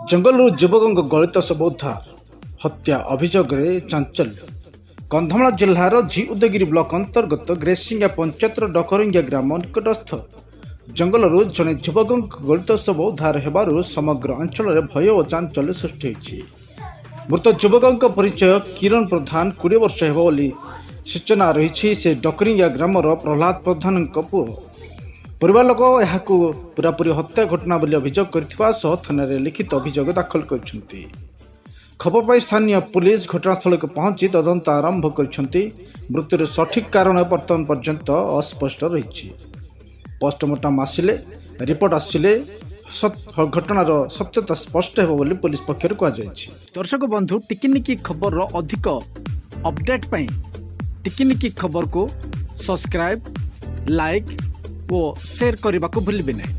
ଜଙ୍ଗଲରୁ ଯୁବକଙ୍କ ଗଳିତ ଶବ ଉଦ୍ଧାର, ହତ୍ୟା ଅଭିଯୋଗରେ ଚାଞ୍ଚଲ୍ୟ। କନ୍ଧମାଳ ଜିଲ୍ଲାର ଜି ଉଦୟଗିରି ବ୍ଲକ ଅନ୍ତର୍ଗତ ଗ୍ରେସିଙ୍ଗା ପଞ୍ଚାୟତର ଡକରିଙ୍ଗା ଗ୍ରାମ ନିକଟସ୍ଥ ଜଙ୍ଗଲରୁ ଜଣେ ଯୁବକଙ୍କ ଗଳିତ ଶବ ଉଦ୍ଧାର ହେବାରୁ ସମଗ୍ର ଅଞ୍ଚଳରେ ଭୟ ଓ ଚାଞ୍ଚଲ୍ୟ ସୃଷ୍ଟି ହୋଇଛି। ମୃତ ଯୁବକଙ୍କ ପରିଚୟ କିରଣ ପ୍ରଧାନ, 20 ବର୍ଷ ହେବ ବୋଲି ସୂଚନା ରହିଛି। ସେ ଡକରିଙ୍ଗା ଗ୍ରାମର ପ୍ରହ୍ଲାଦ ପ୍ରଧାନଙ୍କ ପୁଅ। ପରିବାର ଲୋକ ଏହାକୁ ପୂରାପୂରି ହତ୍ୟା ଘଟଣା ବୋଲି ଅଭିଯୋଗ କରିଥିବା ସହ ଥାନାରେ ଲିଖିତ ଅଭିଯୋଗ ଦାଖଲ କରିଛନ୍ତି। ଖବର ପାଇ ସ୍ଥାନୀୟ ପୁଲିସ ଘଟଣାସ୍ଥଳକୁ ପହଞ୍ଚି ତଦନ୍ତ ଆରମ୍ଭ କରିଛନ୍ତି। ମୃତ୍ୟୁର ସଠିକ୍ କାରଣ ବର୍ତ୍ତମାନ ପର୍ଯ୍ୟନ୍ତ ଅସ୍ପଷ୍ଟ ରହିଛି। ପୋଷ୍ଟମର୍ଟମ ଆସିଲେ ରିପୋର୍ଟ ଆସିଲେ ଘଟଣାର ସତ୍ୟତା ସ୍ପଷ୍ଟ ହେବ ବୋଲି ପୁଲିସ ପକ୍ଷରୁ କୁହାଯାଇଛି। ଦର୍ଶକ ବନ୍ଧୁ, ଟିକିନିକି ଖବରର ଅଧିକ ଅପଡେଟ୍ ପାଇଁ ଟିକିନିକି ଖବରକୁ ସବସ୍କ୍ରାଇବ୍, ଲାଇକ୍ ଓ ସେୟାର କରିବାକୁ ଭୁଲିବେ ନାହିଁ।